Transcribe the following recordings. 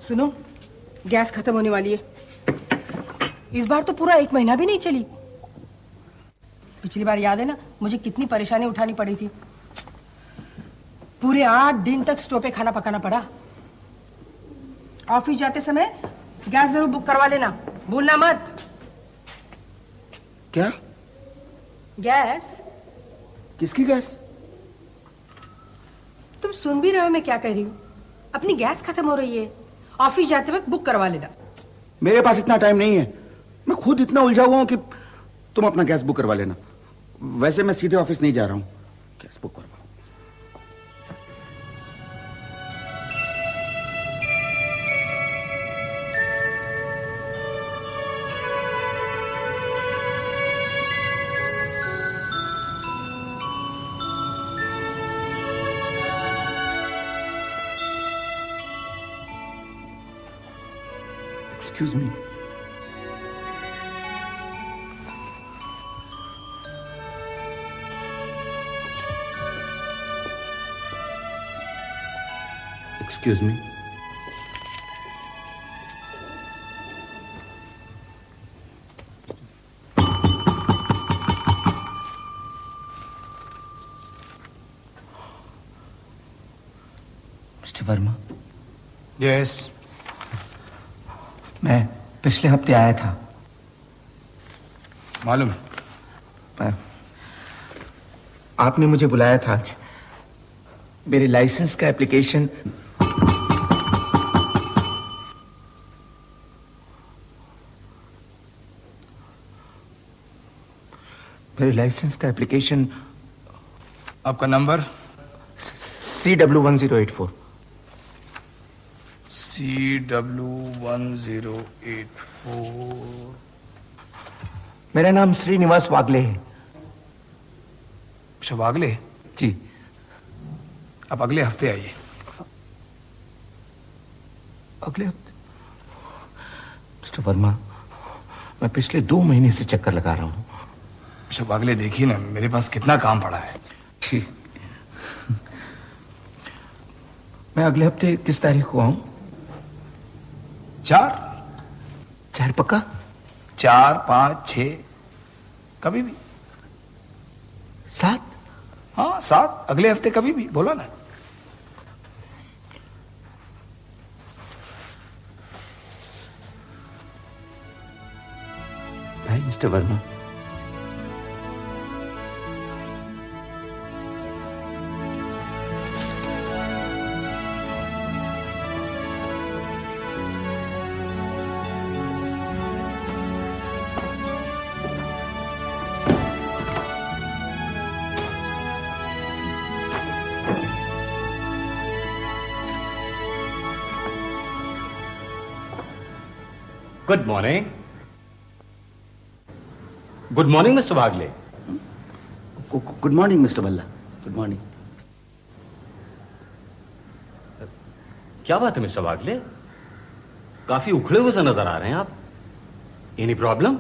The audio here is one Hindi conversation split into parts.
सुनो, गैस खत्म होने वाली है। इस बार तो पूरा 1 महीना भी नहीं चली। पिछली बार याद है ना मुझे कितनी परेशानी उठानी पड़ी थी। पूरे 8 दिन तक स्टोव पे खाना पकाना पड़ा। ऑफिस जाते समय गैस जरूर बुक करवा लेना, भूलना मत। क्या? गैस? किसकी गैस? तुम सुन भी रहे हो मैं क्या कह रही हूँ? अपनी गैस खत्म हो रही है, ऑफिस जाते वक्त बुक करवा लेना। मेरे पास इतना टाइम नहीं है, मैं खुद इतना उलझा हुआ हूं कि तुम अपना गैस बुक करवा लेना। वैसे मैं सीधे ऑफिस नहीं जा रहा हूं, गैस बुक करवा। Excuse me. Excuse me. Mr. Verma. Yes. मैं पिछले हफ्ते आया था। मालूम? आपने मुझे बुलाया था आज। मेरे लाइसेंस का एप्लीकेशन आपका नंबर? CW1084। CW1084। मेरा नाम श्रीनिवास वागले है। अच्छा, वागले जी। आप अगले हफ्ते आइए। अगले हफ्ते? मिस्टर वर्मा, मैं पिछले 2 महीने से चक्कर लगा रहा हूँ। अच्छा वागले, देखिए ना मेरे पास कितना काम पड़ा है। ठीक। मैं अगले हफ्ते किस तारीख को आऊं? 4 पक्का? 4, 5, 6, कभी भी। 7? हाँ 7, अगले हफ्ते कभी भी, बोलो ना। भाई mister Verma, good morning. Good morning mister Wagle. Good morning mister Bhalla. Good morning. क्या बात है मिस्टर वागले, काफी उखड़े हुए से नजर आ रहे हैं आप। Any problem?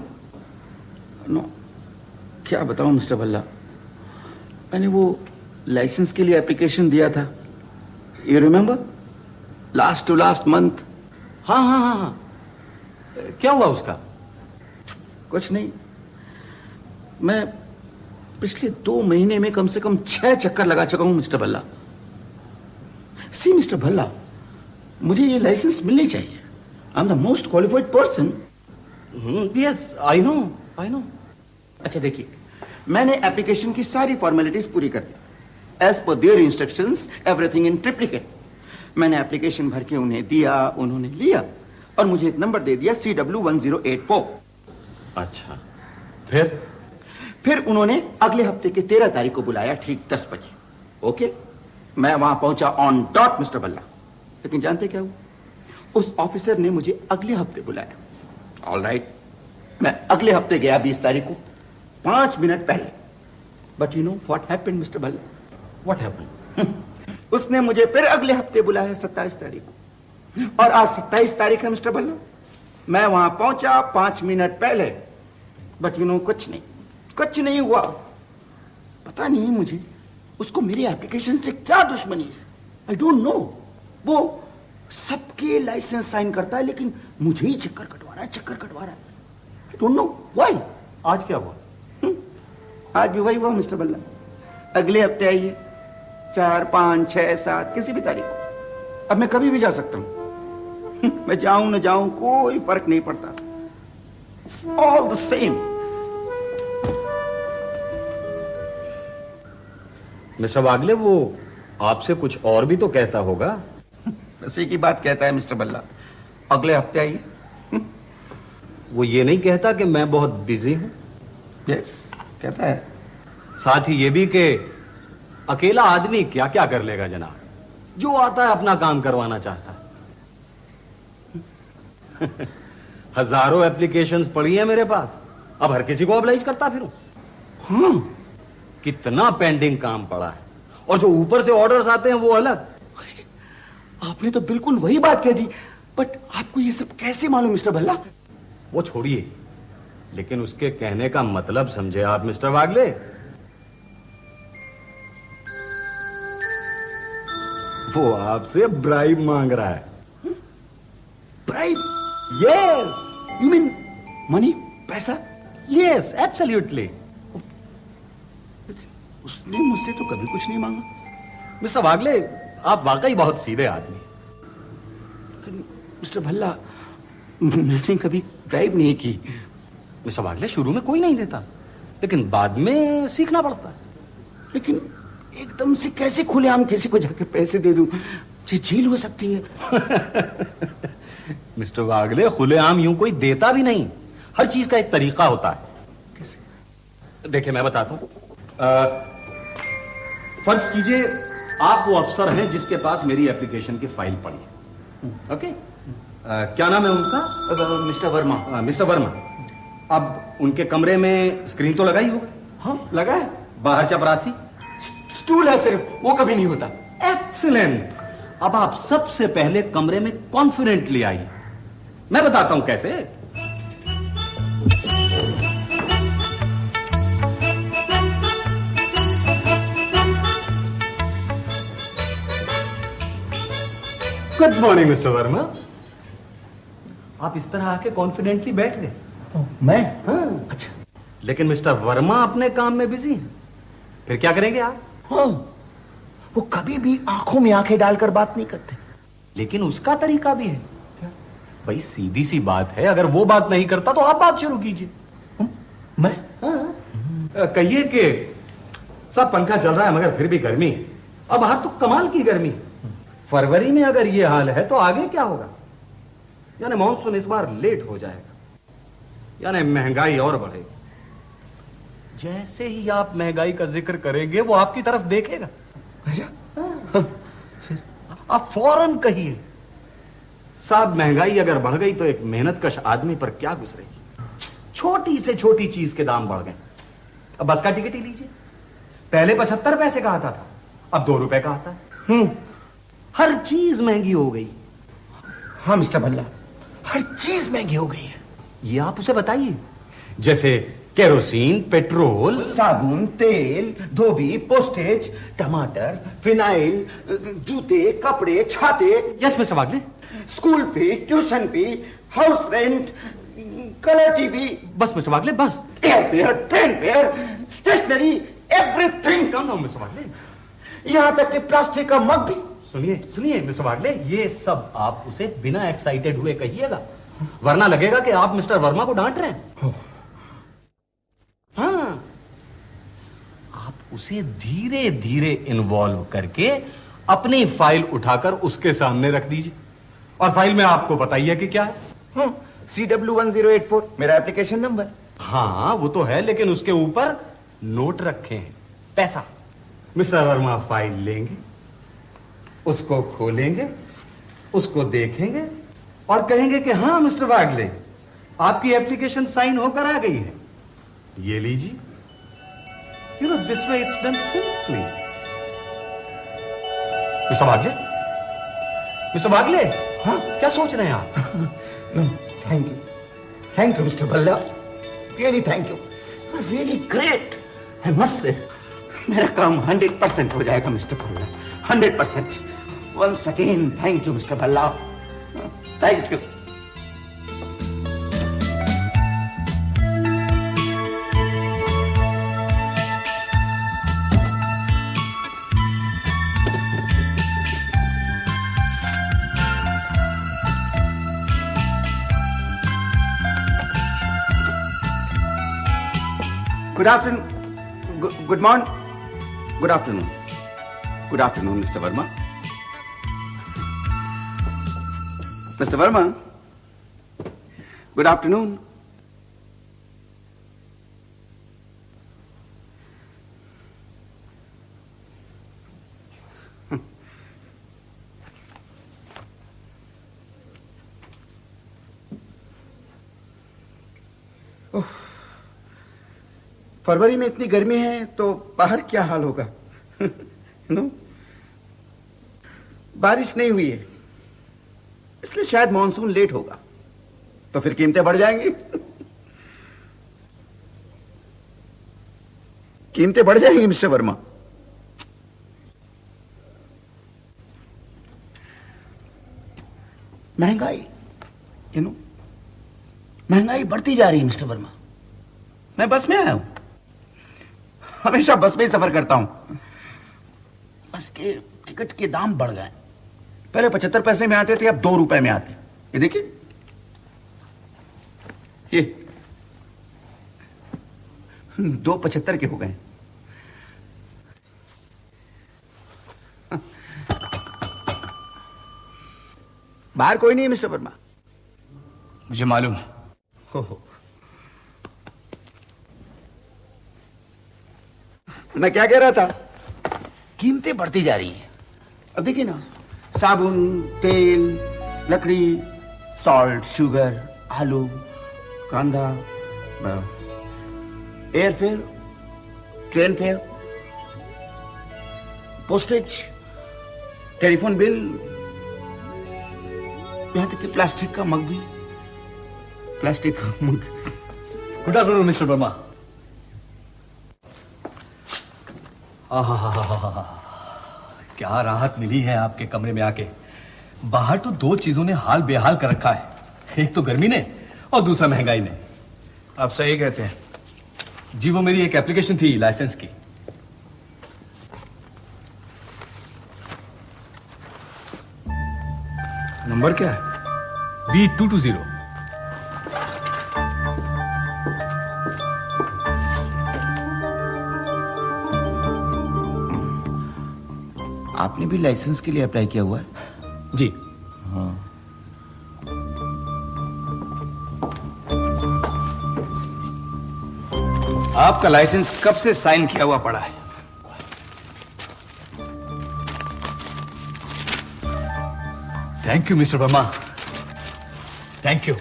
नो, क्या बताऊं मिस्टर भल्ला, मैंने वो लाइसेंस के लिए एप्लीकेशन दिया था, you remember, last to last month. हाँ हाँ हाँ हाँ, क्या हुआ उसका? कुछ नहीं, मैं पिछले 2 महीने में कम से कम 6 चक्कर लगा चुका हूं mister Bhalla. See mister Bhalla, मुझे ये लाइसेंस मिलनी चाहिए। I am the most qualified person. Yes I know, I know. अच्छा देखिए, मैंने एप्लीकेशन की सारी फॉर्मेलिटीज पूरी कर दी। As per their instructions, everything in triplicate. मैंने एप्लीकेशन भर के उन्हें दिया, उन्होंने लिया और मुझे एक नंबर दे दिया, CW1084। अच्छा, फिर उन्होंने अगले हफ्ते के 13 तारीख को बुलाया, ठीक 10 बजे। ओके, मैं वहां पहुंचा ऑन डॉट मिस्टर भल्ला। लेकिन जानते क्या हुआ, उस ऑफिसर ने मुझे अगले हफ्ते बुलाया। ऑल राइट, मैं अगले हफ्ते गया 20 तारीख को, 5 मिनट पहले। But you know what happened mister Bhalla? What happened? उसने मुझे फिर अगले हफ्ते बुलाया 27 तारीख को, और आज 27 तारीख है मिस्टर भल्ला। मैं वहां पहुंचा 5 मिनट पहले, बट यू नो कुछ नहीं हुआ। पता नहीं मुझे उसको मेरी एप्लीकेशन से क्या दुश्मनी है। I don't know. वो सबके लाइसेंस साइन करता है, लेकिन मुझे ही चक्कर कटवा रहा है। I don't know why. आज क्या हुआ? आज भी वही हुआ मिस्टर बल्ला। अगले हफ्ते आइए, 4, 5, 6, 7 किसी भी तारीख को। अब मैं कभी भी जा सकता हूं। मैं जाऊं न जाऊं कोई फर्क नहीं पड़ता। It's all the same. Mister Wagle, वो आपसे कुछ और भी तो कहता होगा। उसी की बात कहता है मिस्टर बल्ला। अगले हफ्ते आइए। वो ये नहीं कहता कि मैं बहुत बिजी हूं? यस, कहता है। साथ ही ये भी कि अकेला आदमी क्या क्या कर लेगा जनाब, जो आता है अपना काम करवाना चाहता है। हजारों एप्लीकेशंस पड़ी है मेरे पास, अब हर किसी को ऑब्लाइज करता फिरूं। हाँ, कितना पेंडिंग काम पड़ा है, और जो ऊपर से ऑर्डर्स आते हैं वो अलग। आपने तो बिल्कुल वही बात कह दी, बट आपको ये सब कैसे मालूम मिस्टर भल्ला? वो छोड़िए, लेकिन उसके कहने का मतलब समझे आप मिस्टर वागले। वो आपसे ब्राइब मांग रहा है। Bribe? Yes, you mean money, पैसा? Yes, absolutely. उसने मुझसे तो कभी कुछ नहीं मांगा। मिस्टर वागले, आप वाकई बहुत सीधे आदमी। लेकिन मिस्टर भल्ला, मैंने कभी ब्राइब नहीं की। मिस्टर वागले, शुरू में कोई नहीं देता, लेकिन बाद में सीखना पड़ता है। लेकिन एकदम से कैसे खुलेआम किसी को जाकर पैसे दे दूं? मुझे जेल हो सकती है। मिस्टर वागले, खुलेआम यूं कोई देता भी नहीं, हर चीज का एक तरीका होता है। कैसे? देखिए मैं बताता हूं। फर्ज कीजिए आप वो अफसर हैं जिसके पास मेरी एप्लीकेशन की फाइल पड़ी है। ओके, क्या नाम है उनका? मिस्टर वर्मा। मिस्टर वर्मा। अब उनके कमरे में स्क्रीन तो लगा ही होगा। हाँ, लगा है। बाहर चपरासी स्टूल है सिर्फ, वो कभी नहीं होता। एक्सीलेंट। अब आप सबसे पहले कमरे में कॉन्फिडेंटली आइए, मैं बताता हूं कैसे। Good morning mister Verma. आप इस तरह आके कॉन्फिडेंटली बैठ गए। मैं? हाँ। अच्छा। लेकिन मिस्टर वर्मा अपने काम में बिजी हैं, फिर क्या करेंगे आप? हाँ, वो कभी भी आंखों में आंखें डालकर बात नहीं करते। लेकिन उसका तरीका भी है। क्या? भाई सीधी सी बात है, अगर वो बात नहीं करता तो आप बात शुरू कीजिए। मैं? हाँ। कहिए कि सब पंखा चल रहा है मगर फिर भी गर्मी है। अब बाहर तो कमाल की गर्मी है। फरवरी में अगर ये हाल है तो आगे क्या होगा? यानी मॉनसून इस बार लेट हो जाएगा, यानी महंगाई और बढ़ेगी। जैसे ही आप महंगाई का जिक्र करेंगे वो आपकी तरफ देखेगा। अच्छा। फिर आप फौरन कहिए, साहब महंगाई अगर बढ़ गई तो एक मेहनतकश आदमी पर क्या गुजरेगी। छोटी से छोटी चीज के दाम बढ़ गए। अब बस का टिकट ही लीजिए, पहले 75 पैसे का आता था, अब 2 रुपए का आता है। हर चीज महंगी हो गई। हाँ मिस्टर भल्ला, हर चीज महंगी हो गई है। ये आप उसे बताइए, जैसे केरोसिन, पेट्रोल, साबुन, तेल, धोबी, पोस्टेज, टमाटर, फिनाइल, जूते, कपड़े, छाते। Yes mister Wagle. School fee, tuition fee, house rent, colour TV. बस मिस्टर वागले, बस। Airfare, train fare, stationery, everything. Come mister Wagle, यहाँ तक कि प्लास्टिक का मग भी। सुनिए सुनिए मिस्टर वागले, ये सब आप उसे बिना एक्साइटेड हुए कहिएगा, वरना लगेगा कि आप मिस्टर वर्मा को डांट रहे हैं। हाँ, आप उसे धीरे धीरे इन्वॉल्व करके अपनी फाइल उठाकर उसके सामने रख दीजिए, और फाइल में आपको बताइए कि क्या है। CW1084 मेरा एप्लीकेशन नंबर। हाँ वो तो है, लेकिन उसके ऊपर नोट रखे हैं, पैसा। मिस्टर वर्मा फाइल लेंगे, उसको खोलेंगे, उसको देखेंगे और कहेंगे कि हाँ मिस्टर वागले, आपकी एप्लीकेशन साइन होकर आ गई है, ये लीजिए। You know this way it's done simply. Mister Wagle, mister Wagle, हाँ क्या सोच रहे हैं आप? No thank you mister Bhalla, really thank you, really great. I must say मेरा काम 100% हो जाएगा mister Bhalla, 100%। Once again thank you mister Bhalla. Thank you. Good afternoon. Good morning. Good afternoon. Good afternoon, Mr. Verma. Mr. Verma. Good afternoon. फरवरी में इतनी गर्मी है तो बाहर क्या हाल होगा। नो, बारिश नहीं हुई है इसलिए शायद मॉनसून लेट होगा, तो फिर कीमतें बढ़ जाएंगी। कीमतें बढ़ जाएंगी मिस्टर वर्मा। महंगाई, महंगाई बढ़ती जा रही है मिस्टर वर्मा। मैं बस में आया हूं, हमेशा बस में ही सफर करता हूं। बस के टिकट के दाम बढ़ गए। पहले 75 पैसे में आते थे, अब 2 रुपए में आते। ये देखिए, ये 2.75 के हो गए। बाहर कोई नहीं है मिस्टर वर्मा। मुझे मालूम है। हो। मैं क्या कह रहा था, कीमतें बढ़ती जा रही हैं। अब देखिए ना, साबुन, तेल, लकड़ी, सॉल्ट, शुगर, आलू, कांदा, air fare, train fare, postage, telephone bill, यहां तक कि प्लास्टिक का मग भी। प्लास्टिक का mug. Good afternoon mister Verma. क्या राहत मिली है आपके कमरे में आके। बाहर तो 2 चीजों ने हाल बेहाल कर रखा है, एक तो गर्मी ने और दूसरा महंगाई ने। आप सही कहते हैं। जी, वो मेरी एक एप्लीकेशन थी लाइसेंस की। नंबर क्या है? B220। आपने भी लाइसेंस के लिए अप्लाई किया हुआ है? जी। हाँ। आपका लाइसेंस कब से साइन किया हुआ पड़ा है? Thank you mister Verma, thank you.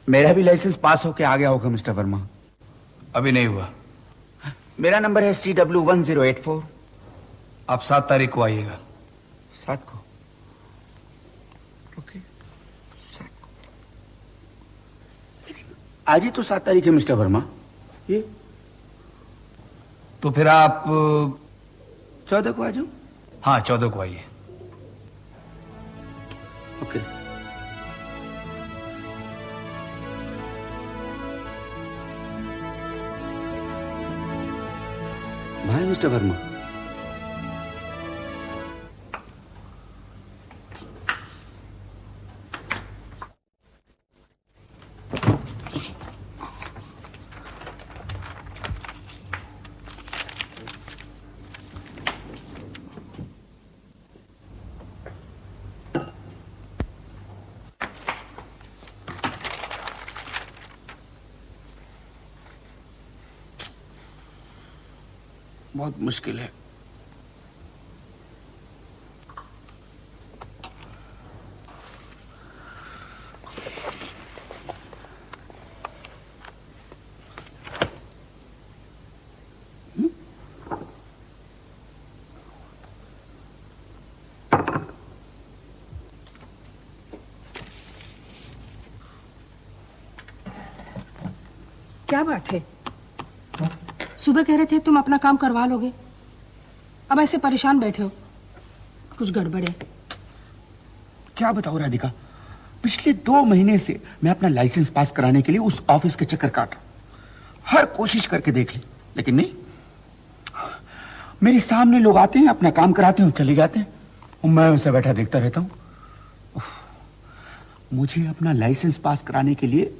मेरा भी लाइसेंस पास होके आ गया होगा मिस्टर वर्मा। अभी नहीं हुआ। मेरा नंबर है CW1084। आप 7 तारीख को आइएगा। 7 को? ओके, 7 को। लेकिन आज ही तो 7 तारीख है मिस्टर वर्मा। ये तो फिर आप 14 को आ जाऊं? हाँ, 14 को आइए। ओके। भाई मिस्टर वर्मा, बहुत मुश्किल है। क्या बात है? सुबह कह रहे थे तुम अपना काम करवा लोगे, अब ऐसे परेशान बैठे हो, कुछ गड़बड़ है। क्या बताओ राधिका, पिछले 2 महीने से मैं अपना लाइसेंस पास कराने के लिए उस ऑफिस के चक्कर काट रहा हूं। हर कोशिश करके देख ली, लेकिन नहीं। मेरे सामने लोग आते हैं, अपना काम कराते हैं, चले जाते हैं, और मैं उसे बैठा देखता रहता हूं। उफ, मुझे अपना लाइसेंस पास कराने के लिए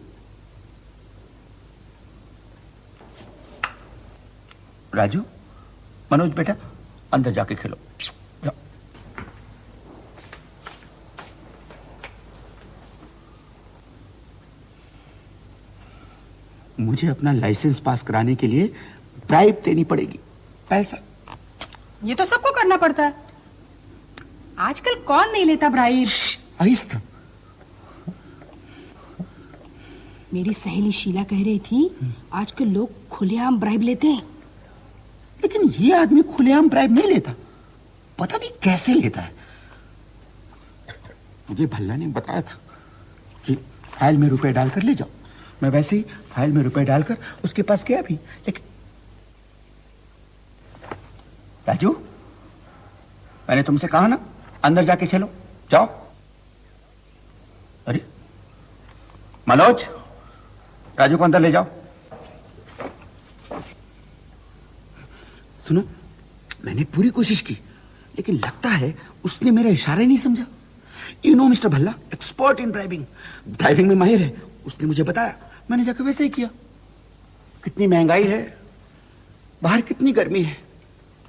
राजू, मनोज बेटा, अंदर जाके खेलो, जाओ। मुझे अपना लाइसेंस पास कराने के लिए ब्राइब देनी पड़ेगी, पैसा। ये तो सबको करना पड़ता है, आजकल कौन नहीं लेता ब्राइब। आहिस्ता। मेरी सहेली शीला कह रही थी आजकल लोग खुलेआम ब्राइब लेते हैं। लेकिन ये आदमी खुलेआम ब्राइब नहीं लेता, पता नहीं कैसे लेता है। मुझे भल्ला ने बताया था कि फाइल में रुपए डालकर ले जाओ। मैं वैसे ही फाइल में रुपए डालकर उसके पास गया भी, लेकिन राजू, मैंने तुमसे कहा ना अंदर जाके खेलो, जाओ। अरे मनोज, राजू को अंदर ले जाओ। सुनो, मैंने पूरी कोशिश की, लेकिन लगता है उसने मेरा इशारा ही नहीं समझा। You know mister Bhalla expert in driving, driving में माहिर है। उसने मुझे बताया, मैंने जाकर वैसे ही किया। कितनी महंगाई है, बाहर कितनी गर्मी है,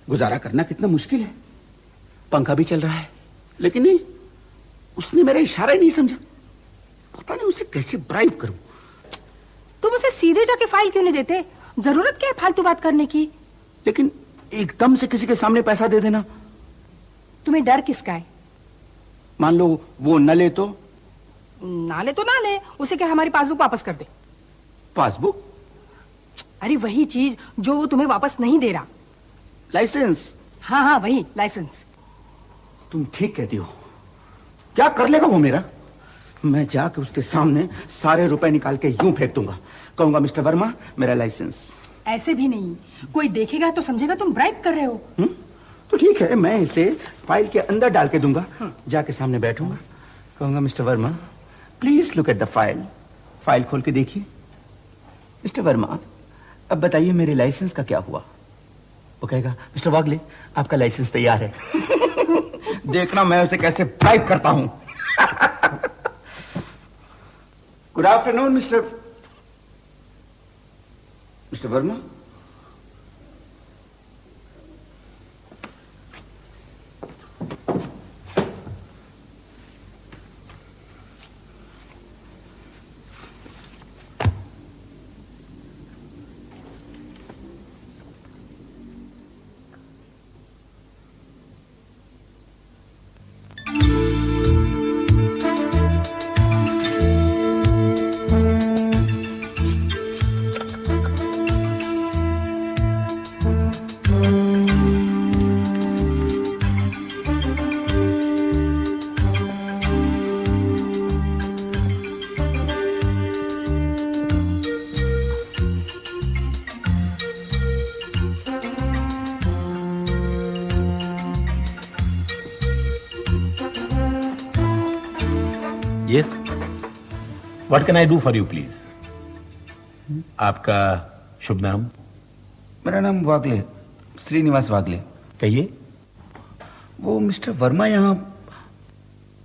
गुजारा करना कितना मुश्किल है। पंखा भी चल रहा है, लेकिन नहीं, उसने मेरा इशारा ही नहीं समझा। पता नहीं उसे कैसे ब्राइब करूं। तुम उसे सीधे जाके फाइल क्यों नहीं देते? जरूरत क्या है फालतू बात करने की? लेकिन एकदम से किसी के सामने पैसा दे देना। तुम्हें डर किसका है? मान लो वो न ले तो? ना ले तो ना ले, उसे क्या हमारी पासबुक वापस कर दे। पासबुक? अरे वही चीज जो वो तुम्हें वापस नहीं दे रहा। लाइसेंस? हाँ हाँ वही लाइसेंस। तुम ठीक कहती हो। क्या कर लेगा वो मेरा? मैं जाके उसके सामने सारे रुपए निकाल के यूं फेंक दूंगा, कहूंगा मिस्टर वर्मा मेरा लाइसेंस। ऐसे भी नहीं, कोई देखेगा तो समझेगा तुम ब्राइब कर रहे हो। तो ठीक है, मैं इसे फाइल के अंदर डाल के दूंगा, जाके सामने बैठूंगा, कहूंगा mister Verma please look at the file. File खोल के देखिए। मिस्टर वर्मा अब बताइए मेरे लाइसेंस का क्या हुआ? वो कहेगा मिस्टर वागले आपका लाइसेंस तैयार है। देखना मैं उसे कैसे ब्राइब करता हूं। Good afternoon mister Verma. Yes. What can I do for you, please? आपका शुभ नाम? मेरा नाम वागले, श्रीनिवास वागले। कहिए। वो मिस्टर वर्मा यहाँ।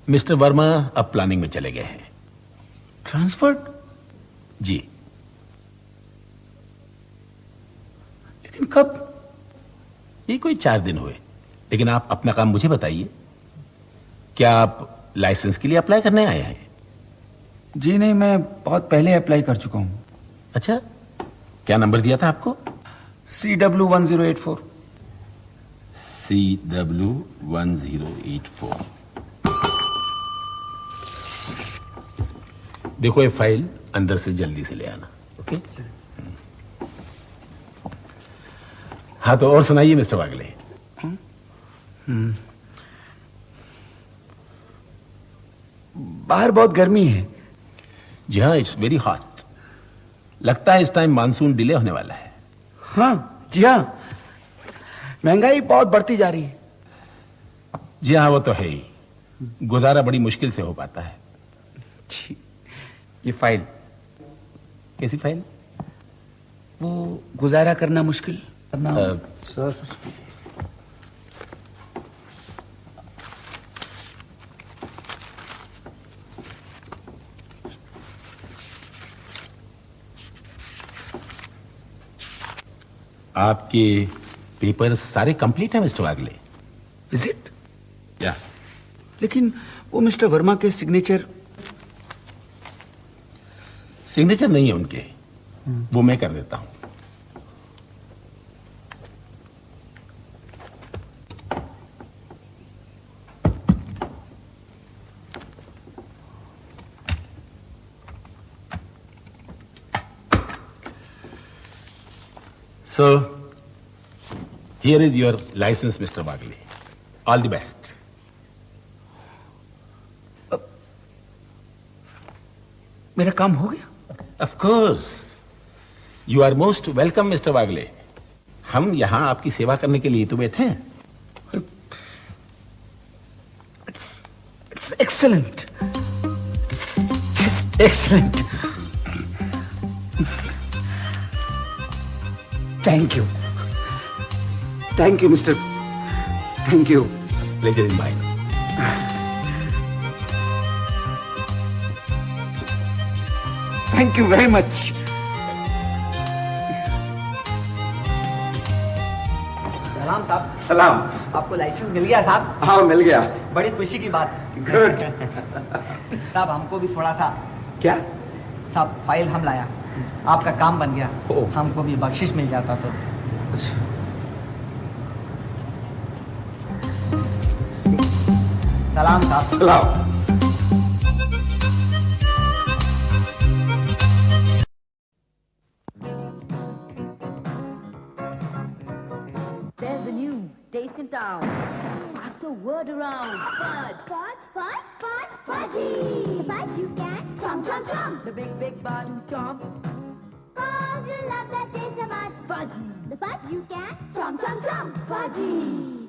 मिस्टर वर्मा अब प्लानिंग में चले गए हैं। ट्रांसफर्ड? जी। लेकिन कब? ये कोई 4 दिन हुए। लेकिन आप अपना काम मुझे बताइए, क्या आप लाइसेंस के लिए अप्लाई करने आए हैं? जी नहीं, मैं बहुत पहले अप्लाई कर चुका हूँ। अच्छा, क्या नंबर दिया था आपको? CW1084। CW1084। देखो ये फाइल अंदर से जल्दी से ले आना। ओके? हाँ तो और सुनाइए मिस्टर वागले। बाहर बहुत गर्मी है। जी हाँ, इट्स वेरी हॉट। लगता है इस टाइम मानसून डिले होने वाला है। हाँ जी हाँ, महंगाई बहुत बढ़ती जा रही है। जी हाँ, वो तो है ही। गुजारा बड़ी मुश्किल से हो पाता है। जी, ये फाइल, कैसी फाइल? वो गुजारा करना मुश्किल करना। सर, आपके पेपर सारे कंप्लीट हैं मिस्टर वागले? Is it? या, लेकिन वो मिस्टर वर्मा के सिग्नेचर नहीं है उनके, वो मैं कर देता हूं। So, here is your license, Mr. Wagle. All the best. मेरा काम हो गया? Of course. You are most welcome, Mr. Wagle. हम यहां आपकी सेवा करने के लिए तो बैठे हैं। It's excellent. It's just excellent. Thank you. Thank you, Mr. Thank you. Pleasure is mine. Thank you very much. सलाम साहब। सलाम। आपको लाइसेंस मिल गया साहब? हाँ, मिल गया। बड़ी खुशी की बात है। गुड। साहब हमको भी थोड़ा सा, क्या? साहब फाइल हम लाया, आपका काम बन गया, ओह। हमको भी बख्शिश मिल जाता तो। सलाम साहब। सलाम। There's a new taste in town. Pass the word around. Fudge. Fudge, fudge, fudge, fudgy. The fudge you can chomp, chomp, chomp. The big, big bun chomp. Cause you love that taste so much. Fudgy. The fudge you can chomp, chomp, chomp. Fudgy.